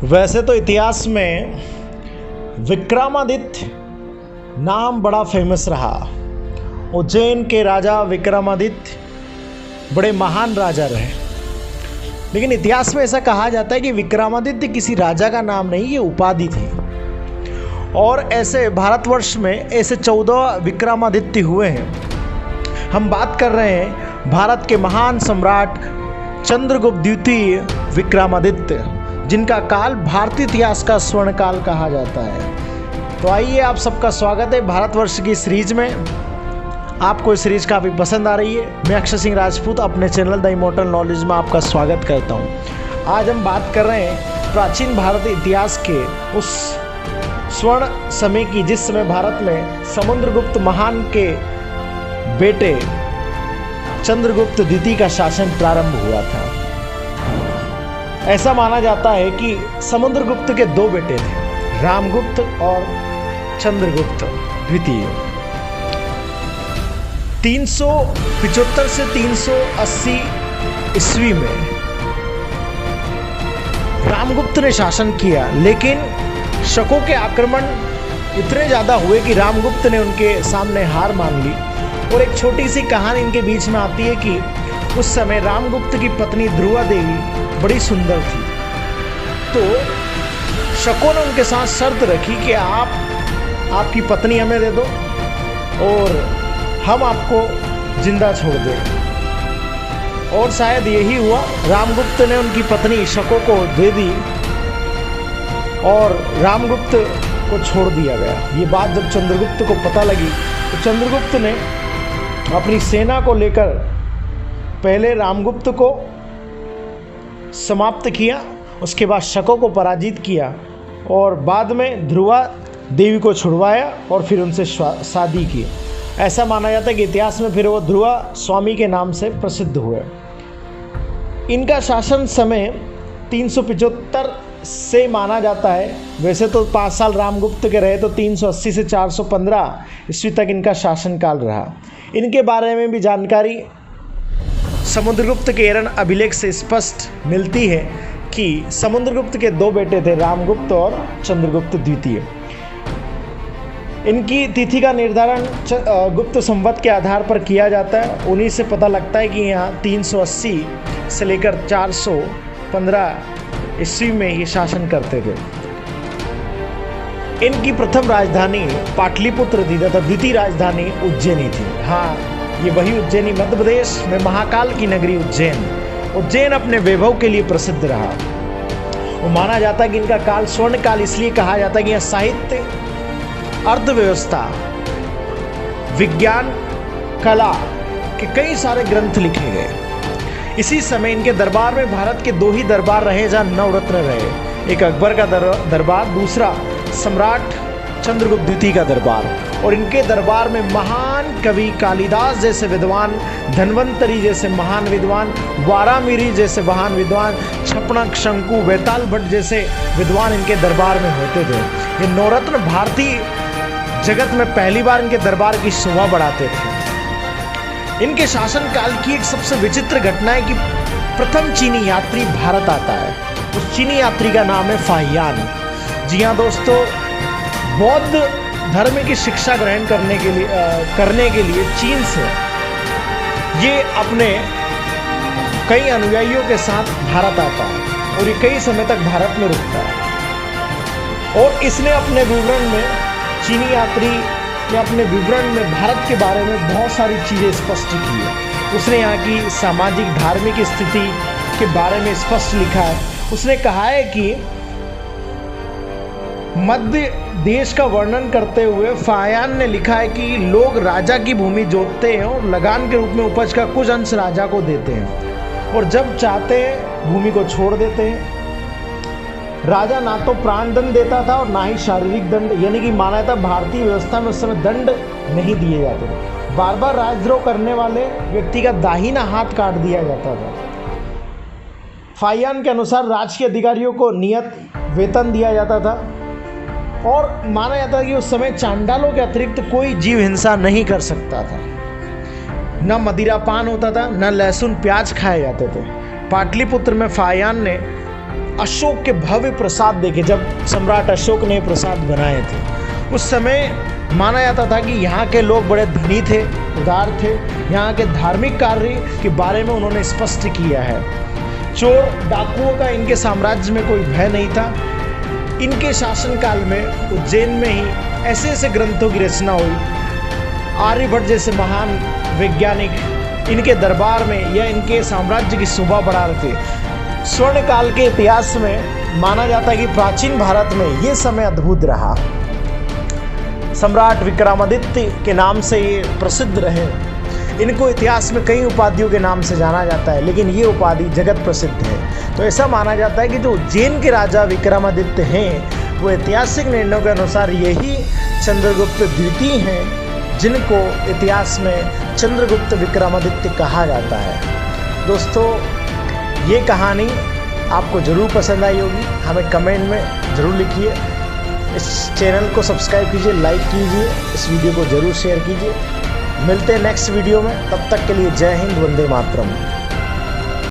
वैसे तो इतिहास में विक्रमादित्य नाम बड़ा फेमस रहा। उज्जैन के राजा विक्रमादित्य बड़े महान राजा रहे, लेकिन इतिहास में ऐसा कहा जाता है कि विक्रमादित्य किसी राजा का नाम नहीं, ये उपाधि थी। और ऐसे भारतवर्ष में ऐसे 14 विक्रमादित्य हुए हैं। हम बात कर रहे हैं भारत के महान सम्राट चंद्रगुप्त द्वितीय विक्रमादित्य, जिनका काल भारतीय इतिहास का स्वर्ण काल कहा जाता है। तो आइए, आप सबका स्वागत है भारतवर्ष की सीरीज में। आपको इस सीरीज काफ़ी पसंद आ रही है। मैं अक्षय सिंह राजपूत अपने चैनल द इमॉर्टल नॉलेज में आपका स्वागत करता हूँ। आज हम बात कर रहे हैं प्राचीन भारतीय इतिहास के उस स्वर्ण समय की, जिस समय भारत में समुद्रगुप्त महान के बेटे चंद्रगुप्त द्वितीय का शासन प्रारंभ हुआ था। ऐसा माना जाता है कि समुद्रगुप्त के 2 बेटे थे, रामगुप्त और चंद्रगुप्त द्वितीय। 375 से 380 ईस्वी में रामगुप्त ने शासन किया, लेकिन शकों के आक्रमण इतने ज़्यादा हुए कि रामगुप्त ने उनके सामने हार मान ली। और एक छोटी सी कहानी इनके बीच में आती है कि उस समय रामगुप्त की पत्नी ध्रुवा देवी बड़ी सुंदर थी। तो शकों ने उनके साथ शर्त रखी कि आपकी पत्नी हमें दे दो और हम आपको जिंदा छोड़ दें। और शायद यही हुआ, रामगुप्त ने उनकी पत्नी शकों को दे दी और रामगुप्त को छोड़ दिया गया। ये बात जब चंद्रगुप्त को पता लगी तो चंद्रगुप्त ने अपनी सेना को लेकर पहले रामगुप्त को समाप्त किया, उसके बाद शकों को पराजित किया और बाद में ध्रुवा देवी को छुड़वाया और फिर उनसे शादी की। ऐसा माना जाता है कि इतिहास में फिर वो ध्रुवा स्वामी के नाम से प्रसिद्ध हुए। इनका शासन समय 375 से माना जाता है। वैसे तो 5 साल रामगुप्त के रहे, तो 380 से 415 ईस्वी तक इनका शासनकाल रहा। इनके बारे में भी जानकारी समुद्रगुप्त के एरन अभिलेख से स्पष्ट मिलती है कि समुद्रगुप्त के 2 बेटे थे, रामगुप्त और चंद्रगुप्त द्वितीय। इनकी तिथि का निर्धारण गुप्त संवत के आधार पर किया जाता है। उन्हीं से पता लगता है कि यहाँ 380 से लेकर 415 ईस्वी में ये शासन करते थे। इनकी प्रथम राजधानी पाटलिपुत्र थी तथा द्वितीय राजधानी उज्जैनी थी। हाँ, ये वही उज्जैनी, मध्य प्रदेश में महाकाल की नगरी उज्जैन अपने वैभव के लिए प्रसिद्ध रहा। वो माना जाता है कि इनका काल स्वर्ण काल इसलिए कहा जाता है कि यह साहित्य, अर्थव्यवस्था, विज्ञान, कला के कई सारे ग्रंथ लिखे गए। इसी समय इनके दरबार में भारत के 2 ही दरबार रहे जहाँ नवरत्न रहे। एक अकबर का दरबार, दूसरा सम्राट चंद्रगुप्त द्वितीय का दरबार। और इनके दरबार में महान कवि कालिदास जैसे विद्वान, धन्वंतरी जैसे महान विद्वान, वारामिरी जैसे महान विद्वान, छपणक, शंकु, वेताल भट्ट जैसे विद्वान इनके दरबार में होते थे। ये नवरत्न भारतीय जगत में पहली बार इनके दरबार की शोभा बढ़ाते थे। इनके शासनकाल की एक सबसे विचित्र घटना है कि प्रथम चीनी यात्री भारत आता है। उस चीनी यात्री का नाम है फाहियान। जी हाँ दोस्तों, बौद्ध धर्म की शिक्षा ग्रहण करने के लिए चीन से ये अपने कई अनुयायियों के साथ भारत आता है और ये कई समय तक भारत में रुकता है। और इसने अपने विवरण में, चीनी यात्री ने अपने विवरण में भारत के बारे में बहुत सारी चीज़ें स्पष्ट की है। उसने यहाँ की सामाजिक धार्मिक स्थिति के बारे में स्पष्ट लिखा है। उसने कहा है कि मध्य देश का वर्णन करते हुए फाहियान ने लिखा है कि लोग राजा की भूमि जोतते हैं और लगान के रूप में उपज का कुछ अंश राजा को देते हैं और जब चाहते हैं भूमि को छोड़ देते हैं। राजा ना तो प्राण दंड देता था और ना ही शारीरिक दंड, यानी कि माना जाता भारतीय व्यवस्था में उस समय दंड नहीं दिए जाते थे। बार बार राजद्रोह करने वाले व्यक्ति का दाहिना हाथ काट दिया जाता था। फाहियान के अनुसार राजकीय अधिकारियों को नियत वेतन दिया जाता था और माना जाता है कि उस समय चांडालों के अतिरिक्त कोई जीव हिंसा नहीं कर सकता था। न मदिरापान होता था, न लहसुन प्याज खाए जाते थे। पाटलिपुत्र में फाहियान ने अशोक के भव्य प्रसाद देखे। जब सम्राट अशोक ने प्रसाद बनाए थे उस समय माना जाता था कि यहाँ के लोग बड़े धनी थे, उदार थे। यहाँ के धार्मिक कार्य के बारे में उन्होंने स्पष्ट किया है। चोर डाकुओं का इनके साम्राज्य में कोई भय नहीं था। इनके शासनकाल में उज्जैन में ही ऐसे ऐसे ग्रंथों की रचना हुई। आर्यभट्ट जैसे महान वैज्ञानिक इनके दरबार में या इनके साम्राज्य की शोभा बढ़ा रहे थे। स्वर्ण काल के इतिहास में माना जाता है कि प्राचीन भारत में ये समय अद्भुत रहा। सम्राट विक्रमादित्य के नाम से ये प्रसिद्ध रहे। इनको इतिहास में कई उपाधियों के नाम से जाना जाता है, लेकिन ये उपाधि जगत प्रसिद्ध है। तो ऐसा माना जाता है कि जो उज्जैन के राजा विक्रमादित्य हैं वो ऐतिहासिक निर्णयों के अनुसार यही चंद्रगुप्त द्वितीय हैं, जिनको इतिहास में चंद्रगुप्त विक्रमादित्य कहा जाता है। दोस्तों, ये कहानी आपको ज़रूर पसंद आई होगी। हमें कमेंट में ज़रूर लिखिए। इस चैनल को सब्सक्राइब कीजिए, लाइक कीजिए, इस वीडियो को ज़रूर शेयर कीजिए। मिलते हैं नेक्स्ट वीडियो में। तब तक के लिए जय हिंद, वंदे मातरम।